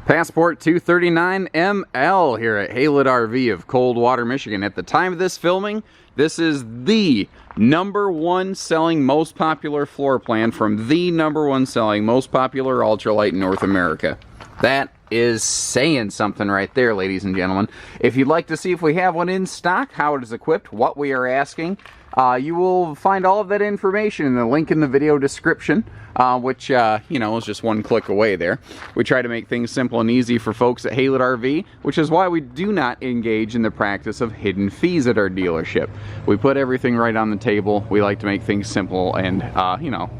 Passport 239ML here at HaylettRV of Coldwater, Michigan. At the time of this filming, this is the #1 selling most popular floor plan from the #1 selling most popular ultralight in North America. That is saying something right there, ladies and gentlemen. If you'd like to see if we have one in stock, how it is equipped, what we are asking, you will find all of that information in the link in the video description, which, you know, is just one click away there. We try to make things simple and easy for folks at HaylettRV, which is why we do not engage in the practice of hidden fees at our dealership. We put everything right on the table. We like to make things simple and, you know,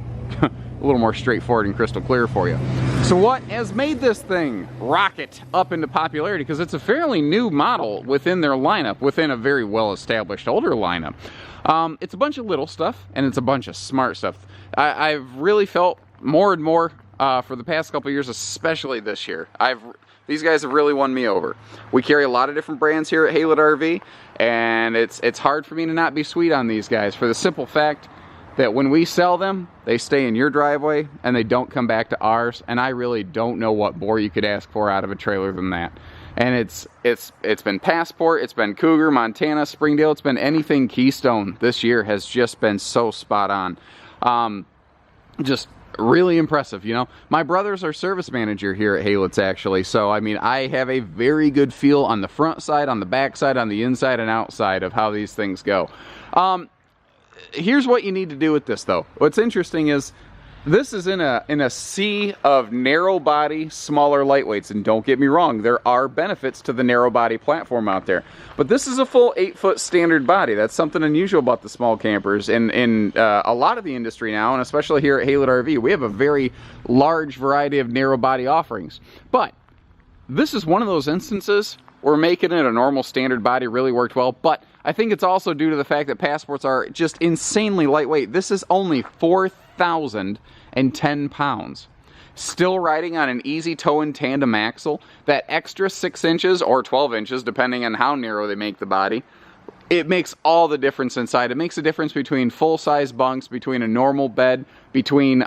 a little more straightforward and crystal clear for you. So what has made this thing rocket up into popularity? Because it's a fairly new model within their lineup, within a very well-established older lineup. It's a bunch of little stuff, and it's a bunch of smart stuff. I've really felt more and more for the past couple of years, especially this year. These guys have really won me over. We carry a lot of different brands here at HaylettRV, and it's hard for me to not be sweet on these guys for the simple fact that when we sell them, they stay in your driveway and they don't come back to ours, and I really don't know what more you could ask for out of a trailer than that. And it's been Passport, it's been Cougar, Montana, Springdale, it's been anything Keystone. This year has just been so spot on. Just really impressive, you know. My brother's our service manager here at Haylett's, actually, so I mean, I have a very good feel on the front side, on the back side, on the inside and outside of how these things go. Here's what you need to do with this, though. What's interesting is this is in a sea of narrow body, smaller lightweights, and don't get me wrong, there are benefits to the narrow body platform out there. But this is a full 8-foot standard body. That's something unusual about the small campers in a lot of the industry now, and especially here at HaylettRV. We have a very large variety of narrow body offerings. But this is one of those instances where making it a normal standard body really worked well, but I think it's also due to the fact that Passports are just insanely lightweight. This is only 4,010 pounds. Still riding on an easy toe and tandem axle. That extra 6 inches or 12 inches, depending on how narrow they make the body, it makes all the difference inside. It makes a difference between full-size bunks, between a normal bed, between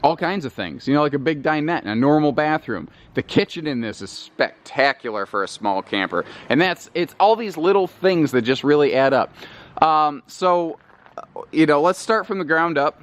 all kinds of things, you know, like a big dinette and a normal bathroom. The kitchen in this is spectacular for a small camper, and it's all these little things that just really add up. So, you know, let's start from the ground up,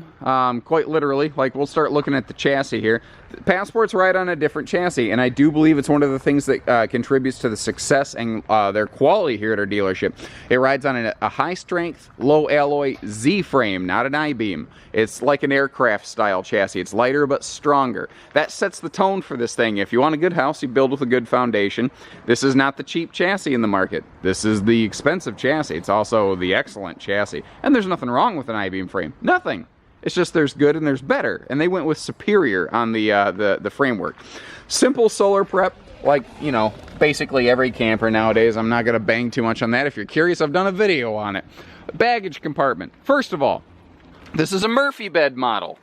quite literally. Like, we'll start looking at the chassis here. Passports ride on a different chassis, and I do believe it's one of the things that contributes to the success and their quality here at our dealership. It rides on a high-strength, low-alloy Z-frame, not an I-beam. It's like an aircraft-style chassis. It's lighter but stronger. That sets the tone for this thing. If you want a good house, you build with a good foundation. This is not the cheap chassis in the market. This is the expensive chassis. It's also the excellent chassis. And there's nothing wrong with an I-beam frame. Nothing. It's just there's good and there's better, and they went with superior on the framework. Simple solar prep, like, you know, basically every camper nowadays. I'm not going to bang too much on that. If you're curious, I've done a video on it. Baggage compartment. First of all, this is a Murphy bed model.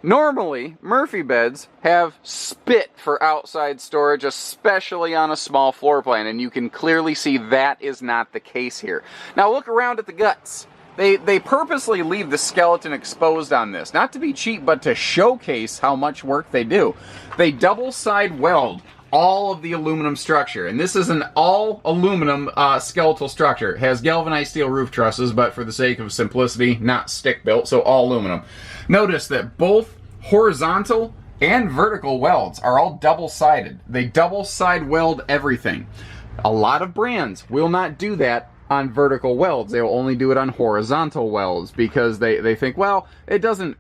Normally, Murphy beds have spit for outside storage, especially on a small floor plan, and you can clearly see that is not the case here. Now look around at the guts. They purposely leave the skeleton exposed on this, not to be cheap, but to showcase how much work they do. They double side weld all of the aluminum structure, and this is an all aluminum skeletal structure. It has galvanized steel roof trusses, but for the sake of simplicity, not stick built, so all aluminum. Notice that both horizontal and vertical welds are all double sided. They double side weld everything. A lot of brands will not do that on vertical welds. They will only do it on horizontal welds because they think, well, it doesn't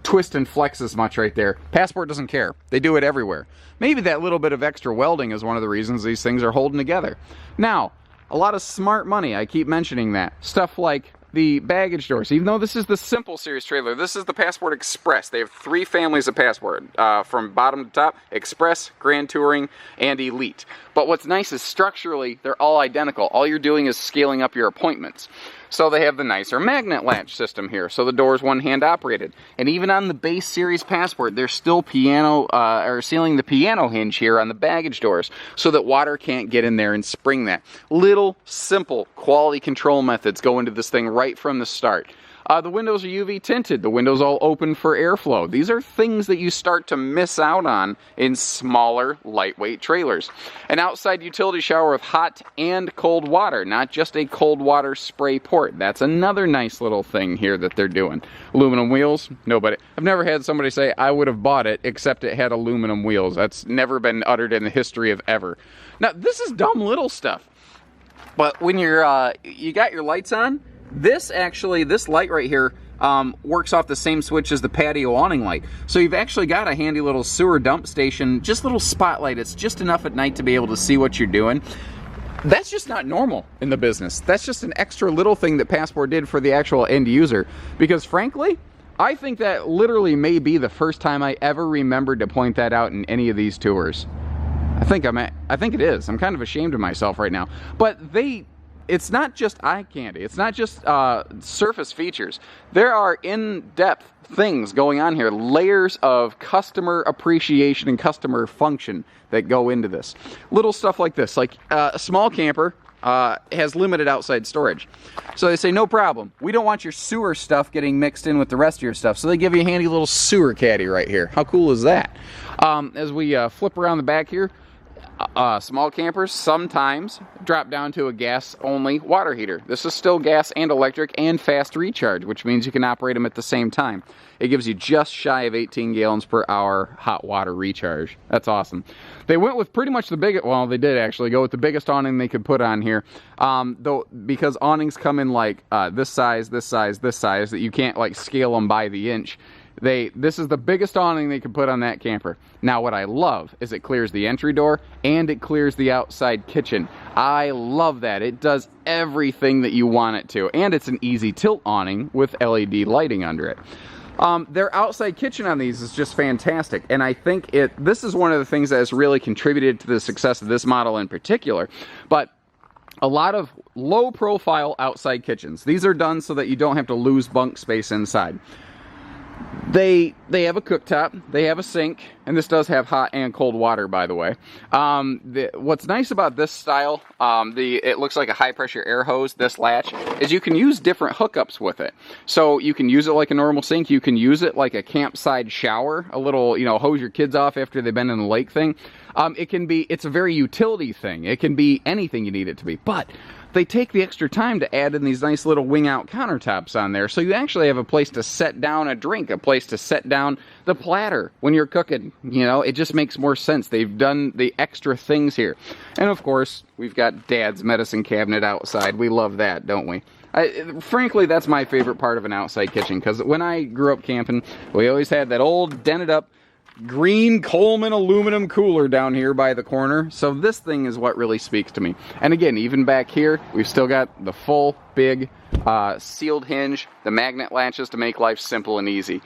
twist and flex as much right there. Passport doesn't care. They do it everywhere. Maybe that little bit of extra welding is one of the reasons these things are holding together. Now, a lot of smart money, I keep mentioning that. Stuff like the baggage doors. Even though this is the Simple Series trailer, this is the Passport Express. They have 3 families of Passport, from bottom to top: Express, Grand Touring, and Elite. But what's nice is structurally, they're all identical. All you're doing is scaling up your appointments. So they have the nicer magnet latch system here, so the door's one-hand operated. And even on the base series Passport, they're still sealing the piano hinge here on the baggage doors so that water can't get in there and spring that. Little, simple, quality control methods go into this thing right from the start. The windows are UV tinted. The windows all open for airflow. These are things that you start to miss out on in smaller, lightweight trailers. An outside utility shower with hot and cold water, not just a cold water spray port. That's another nice little thing here that they're doing. Aluminum wheels, nobody. I've never had somebody say I would have bought it except it had aluminum wheels. That's never been uttered in the history of ever. Now, this is dumb little stuff. But when you're, you got your lights on, this light right here works off the same switch as the patio awning light. So you've actually got a handy little sewer dump station, just little spotlight. It's just enough at night to be able to see what you're doing. That's just not normal in the business. That's just an extra little thing that Passport did for the actual end user. Because frankly, I think that literally may be the first time I ever remembered to point that out in any of these tours. I think it is. I'm kind of ashamed of myself right now. But it's not just eye candy. It's not just surface features. There are in-depth things going on here. Layers of customer appreciation and customer function that go into this. Little stuff like this. Like a small camper has limited outside storage. So they say, no problem. We don't want your sewer stuff getting mixed in with the rest of your stuff. So they give you a handy little sewer caddy right here. How cool is that? As we flip around the back here, small campers sometimes drop down to a gas-only water heater. This is still gas and electric and fast recharge, which means you can operate them at the same time. It gives you just shy of 18 gallons per hour hot water recharge. That's awesome. They went with pretty much the biggest, well, they did actually go with the biggest awning they could put on here. Though, because awnings come in like this size, this size, this size, that you can't like scale them by the inch. This is the biggest awning they could put on that camper. Now what I love is it clears the entry door and it clears the outside kitchen. I love that. It does everything that you want it to. And it's an easy tilt awning with LED lighting under it. Their outside kitchen on these is just fantastic. And I think this is one of the things that has really contributed to the success of this model in particular. But a lot of low profile outside kitchens. These are done so that you don't have to lose bunk space inside. They have a cooktop, they have a sink, and this does have hot and cold water, by the way. What's nice about this style, it looks like a high pressure air hose, this latch, is you can use different hookups with it. So you can use it like a normal sink, you can use it like a campside shower, a little, hose your kids off after they've been in the lake thing. It's a very utility thing. It can be anything you need it to be. But they take the extra time to add in these nice little wing out countertops on there. So you actually have a place to set down a drink, a place to set down the platter when you're cooking. It just makes more sense. They've done the extra things here. And of course, we've got Dad's medicine cabinet outside. We love that, don't we? Frankly, that's my favorite part of an outside kitchen, because when I grew up camping, we always had that old dented up green Coleman aluminum cooler down here by the corner. So this thing is what really speaks to me. And again, even back here, we've still got the full big sealed hinge, the magnet latches to make life simple and easy.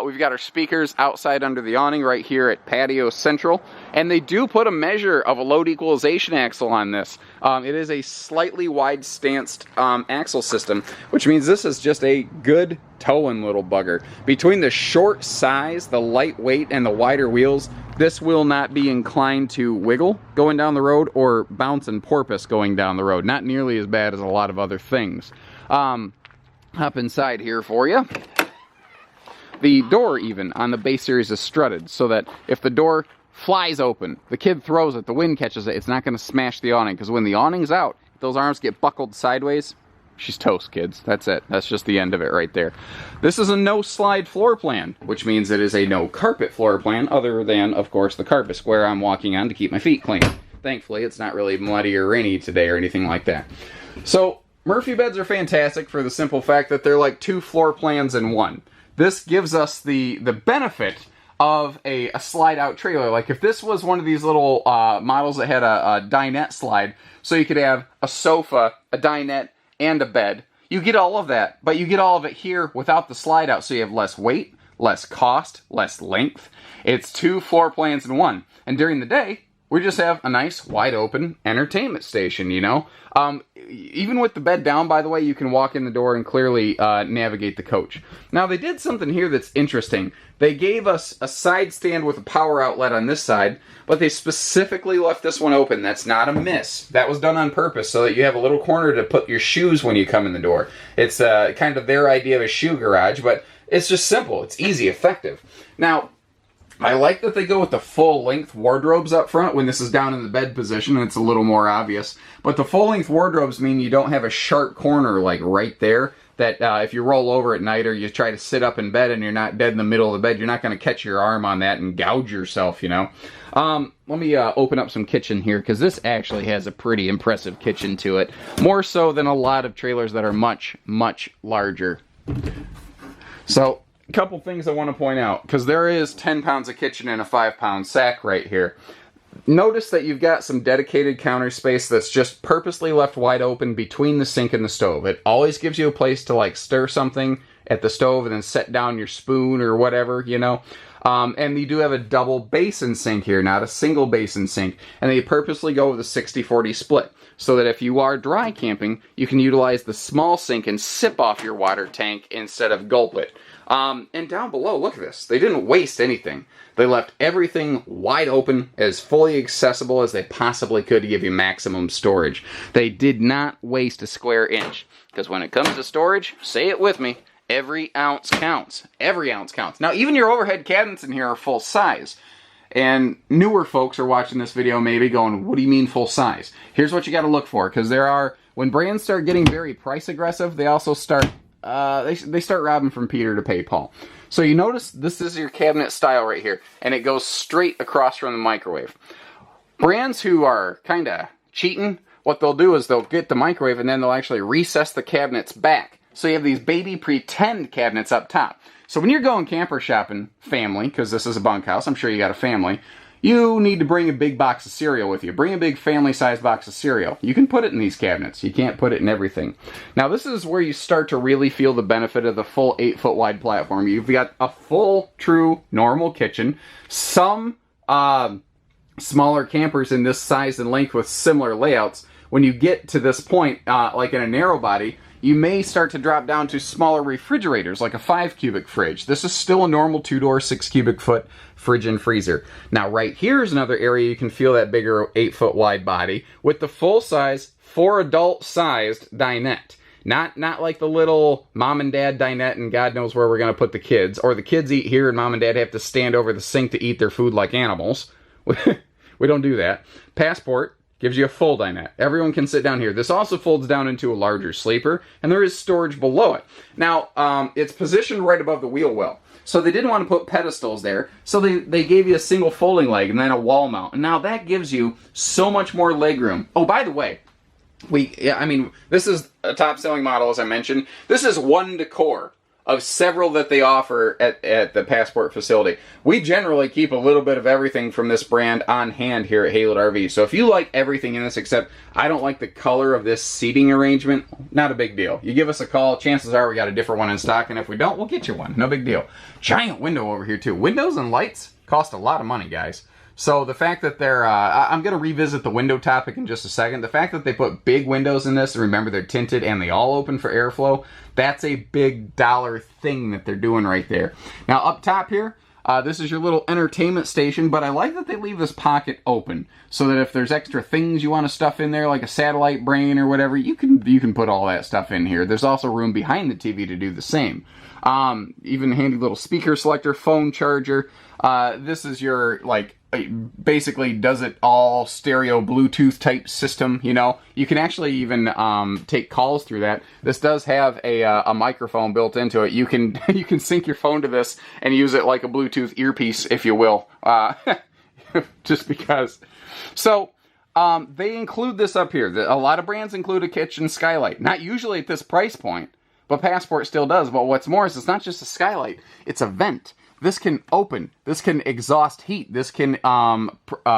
We've got our speakers outside under the awning right here at Patio Central, and they do put a measure of a load equalization axle on this. It is a slightly wide stanced axle system, which means this is just a good towing little bugger. Between the short size, the lightweight, and the wider wheels, this will not be inclined to wiggle going down the road or bounce and porpoise going down the road. Not nearly as bad as a lot of other things. Hop inside here for you. The door even on the base series is strutted so that if the door flies open, the kid throws it, the wind catches it, it's not going to smash the awning, because when the awning's out, if those arms get buckled sideways, she's toast, kids. That's it. That's just the end of it right there. This is a no slide floor plan, which means it is a no carpet floor plan, other than, of course, the carpet square I'm walking on to keep my feet clean. Thankfully, it's not really muddy or rainy today or anything like that. So, Murphy beds are fantastic for the simple fact that they're like two floor plans in one. This gives us the benefit of a slide-out trailer. Like if this was one of these little models that had a dinette slide, so you could have a sofa, a dinette, and a bed. You get all of that, but you get all of it here without the slide out, so you have less weight, less cost, less length. It's two floor plans in one. And during the day, we just have a nice wide open entertainment station, you know. Even with the bed down, by the way, you can walk in the door and clearly navigate the coach. Now, they did something here that's interesting. They gave us a side stand with a power outlet on this side, but they specifically left this one open. That's not a miss. That was done on purpose so that you have a little corner to put your shoes when you come in the door. It's kind of their idea of a shoe garage, but it's just simple. It's easy, effective. Now, I like that they go with the full-length wardrobes up front when this is down in the bed position, and it's a little more obvious. But the full-length wardrobes mean you don't have a sharp corner, like, right there, that if you roll over at night or you try to sit up in bed and you're not dead in the middle of the bed, you're not going to catch your arm on that and gouge yourself, you know. Let me open up some kitchen here, because this actually has a pretty impressive kitchen to it. More so than a lot of trailers that are much, much larger. So, a couple things I want to point out, because there is 10 pounds of kitchen in a 5-pound sack right here. Notice that you've got some dedicated counter space that's just purposely left wide open between the sink and the stove. It always gives you a place to like stir something at the stove and then set down your spoon or whatever, you know. And you do have a double basin sink here, not a single basin sink. And they purposely go with a 60-40 split, so that if you are dry camping, you can utilize the small sink and sip off your water tank instead of gulp it. And down below, look at this. They didn't waste anything. They left everything wide open, as fully accessible as they possibly could to give you maximum storage. They did not waste a square inch, because when it comes to storage, say it with me, every ounce counts. Every ounce counts. Now, even your overhead cabinets in here are full size. And newer folks are watching this video maybe going, what do you mean full size? Here's what you got to look for, because when brands start getting very price aggressive, they also start they start robbing from Peter to pay Paul. So you notice this is your cabinet style right here, and it goes straight across from the microwave. Brands who are kind of cheating, what they'll do is they'll get the microwave and then they'll actually recess the cabinets back. So you have these baby pretend cabinets up top. So when you're going camper shopping, family, because this is a bunkhouse, I'm sure you got a family, you need to bring a big box of cereal with you. Bring a big family-sized box of cereal. You can put it in these cabinets. You can't put it in everything. Now, this is where you start to really feel the benefit of the full 8-foot wide platform. You've got a full, true, normal kitchen. Some smaller campers in this size and length with similar layouts, when you get to this point, like in a narrow body, you may start to drop down to smaller refrigerators, like a 5-cubic fridge. This is still a normal 2-door, 6-cubic foot fridge and freezer. Now, right here is another area you can feel that bigger 8-foot wide body with the full-size, 4-adult-sized dinette. Not like the little mom and dad dinette and God knows where we're going to put the kids, or the kids eat here and mom and dad have to stand over the sink to eat their food like animals. We don't do that. Passport gives you a full dinette. Everyone can sit down here. This also folds down into a larger sleeper, and there is storage below it. Now, it's positioned right above the wheel well. So they didn't want to put pedestals there, so they gave you a single folding leg and then a wall mount. And now that gives you so much more leg room. Oh, by the way, this is a top-selling model, as I mentioned. This is one decor of several that they offer at the Passport facility. We generally keep a little bit of everything from this brand on hand here at HaylettRV. So if you like everything in this, except I don't like the color of this seating arrangement, not a big deal. You give us a call, chances are we got a different one in stock, and if we don't, we'll get you one. No big deal. Giant window over here too. Windows and lights cost a lot of money, guys. So the fact that they're, I'm going to revisit the window topic in just a second. The fact that they put big windows in this, and remember they're tinted and they all open for airflow, that's a big dollar thing that they're doing right there. Now up top here, this is your little entertainment station, but I like that they leave this pocket open so that if there's extra things you want to stuff in there, like a satellite brain or whatever, you can put all that stuff in here. There's also room behind the TV to do the same. Even a handy little speaker selector, phone charger. This is your, like, basically does it all stereo Bluetooth type system, you know. You can actually even take calls through that. This does have a microphone built into it. You can you can sync your phone to this and use it like a Bluetooth earpiece, if you will. Just because. So they include this up here. A lot of brands include a kitchen skylight. Not usually at this price point, but Passport still does. But what's more is it's not just a skylight, it's a vent. This can open. This can exhaust heat. This can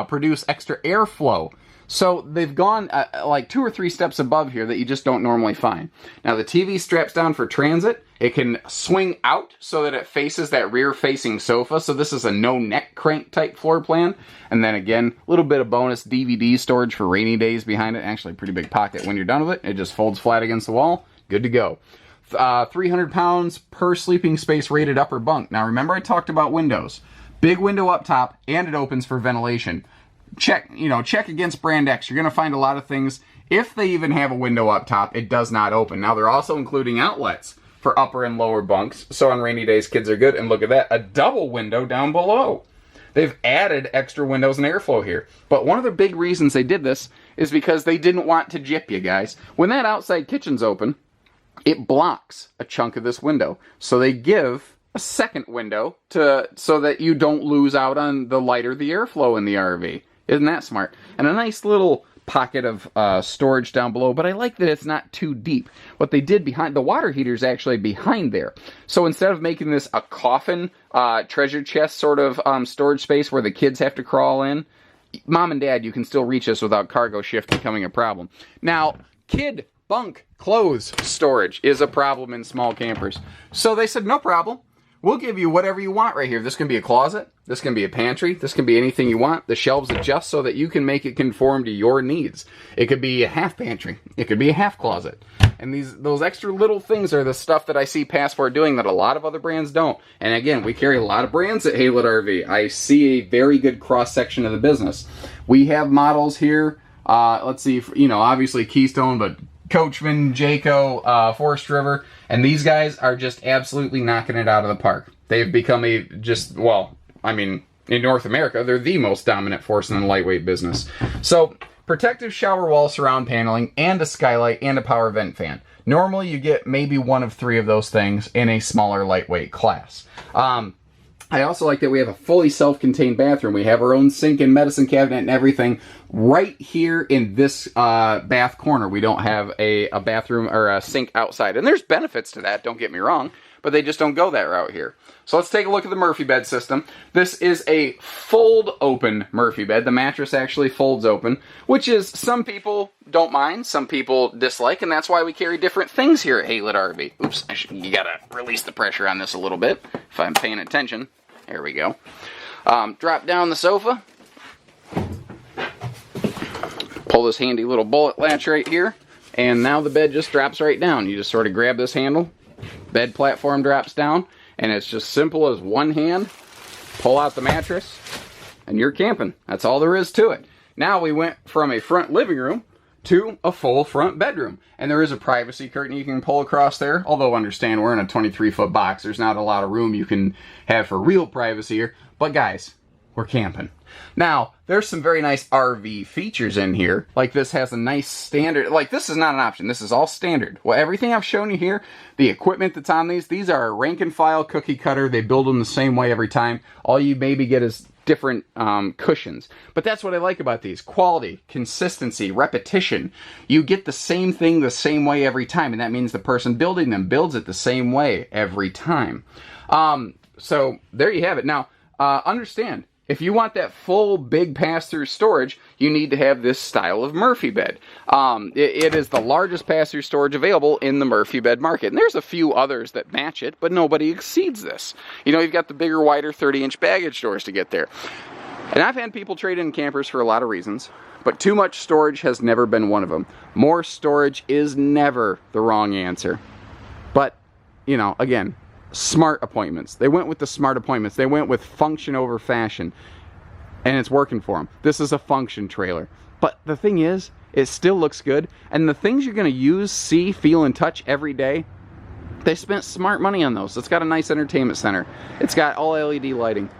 produce extra airflow. So they've gone like 2 or 3 steps above here that you just don't normally find. Now the TV straps down for transit. It can swing out so that it faces that rear-facing sofa. So this is a no-neck crank type floor plan. And then again, a little bit of bonus DVD storage for rainy days behind it. Actually, a pretty big pocket when you're done with it. It just folds flat against the wall. Good to go. 300 pounds per sleeping space rated upper bunk. Now remember I talked about windows. Big window up top, and it opens for ventilation. Check against brand X. You're going to find a lot of things. If they even have a window up top, it does not open. Now they're also including outlets for upper and lower bunks. So on rainy days, kids are good. And look at that, a double window down below. They've added extra windows and airflow here. But one of the big reasons they did this is because they didn't want to gyp you guys. When that outside kitchen's open, it blocks a chunk of this window. So they give a second window so that you don't lose out on the light or the airflow in the RV. Isn't that smart? And a nice little pocket of storage down below, but I like that it's not too deep. What they did behind, the water heater is actually behind there. So instead of making this a coffin treasure chest sort of storage space where the kids have to crawl in, Mom and Dad, you can still reach this without cargo shift becoming a problem. Now, kid bunk clothes storage is a problem in small campers. So they said, no problem. We'll give you whatever you want right here. This can be a closet. This can be a pantry. This can be anything you want. The shelves adjust so that you can make it conform to your needs. It could be a half pantry. It could be a half closet. And those extra little things are the stuff that I see Passport doing that a lot of other brands don't. And again, we carry a lot of brands at HaylettRV. I see a very good cross-section of the business. We have models here. Let's see, obviously Keystone, but Coachman, Jayco, Forest River, and these guys are just absolutely knocking it out of the park. They've become in North America, they're the most dominant force in the lightweight business. So, protective shower wall surround paneling, and a skylight, and a power vent fan. Normally, you get maybe one of 3 of those things in a smaller lightweight class. I also like that we have a fully self-contained bathroom. We have our own sink and medicine cabinet and everything right here in this bath corner. We don't have a bathroom or a sink outside. And there's benefits to that, don't get me wrong, but they just don't go that route here. So let's take a look at the Murphy bed system. This is a fold-open Murphy bed. The mattress actually folds open, which is some people don't mind, some people dislike, and that's why we carry different things here at HaylettRV. Oops, you gotta release the pressure on this a little bit if I'm paying attention. There we go. Drop down the sofa. Pull this handy little bullet latch right here, and now the bed just drops right down. You just sort of grab this handle, bed platform drops down, and it's just simple as one hand, pull out the mattress, and you're camping. That's all there is to it. Now we went from a front living room to a full front bedroom. And there is a privacy curtain you can pull across there. Although understand we're in a 23-foot box. There's not a lot of room you can have for real privacy here. But guys, we're camping. Now, there's some very nice RV features in here. Like this has a nice standard, like this is not an option, this is all standard. Well, everything I've shown you here, the equipment that's on these are a rank and file cookie cutter. They build them the same way every time. All you maybe get is different cushions. But that's what I like about these. Quality, consistency, repetition. You get the same thing the same way every time, and that means the person building them builds it the same way every time. So there you have it. Now, understand, if you want that full big pass-through storage, you need to have this style of Murphy bed. It is the largest pass-through storage available in the Murphy bed market. And there's a few others that match it, but nobody exceeds this. You've got the bigger, wider 30-inch baggage doors to get there. And I've had people trade in campers for a lot of reasons, but too much storage has never been one of them. More storage is never the wrong answer. But, again, smart appointments. They went with the smart appointments. They went with function over fashion. And it's working for them. This is a function trailer. But the thing is, it still looks good. And the things you're going to use, see, feel, and touch every day, they spent smart money on those. It's got a nice entertainment center. It's got all LED lighting,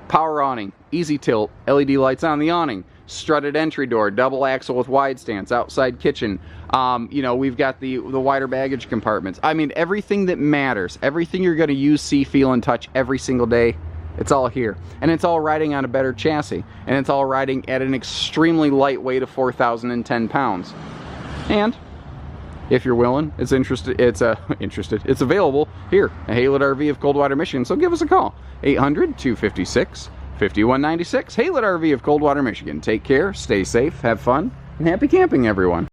power awning, easy tilt, LED lights on the awning, strutted entry door, double axle with wide stance, outside kitchen. We've got the wider baggage compartments. I mean, everything that matters, everything you're going to use, see, feel, and touch every single day, it's all here. And it's all riding on a better chassis. And it's all riding at an extremely light weight of 4,010 pounds. And if you're willing, it's available here at HaylettRV of Coldwater, Michigan. So give us a call. 800-256-5196. HaylettRV of Coldwater, Michigan. Take care, stay safe, have fun, And happy camping, everyone.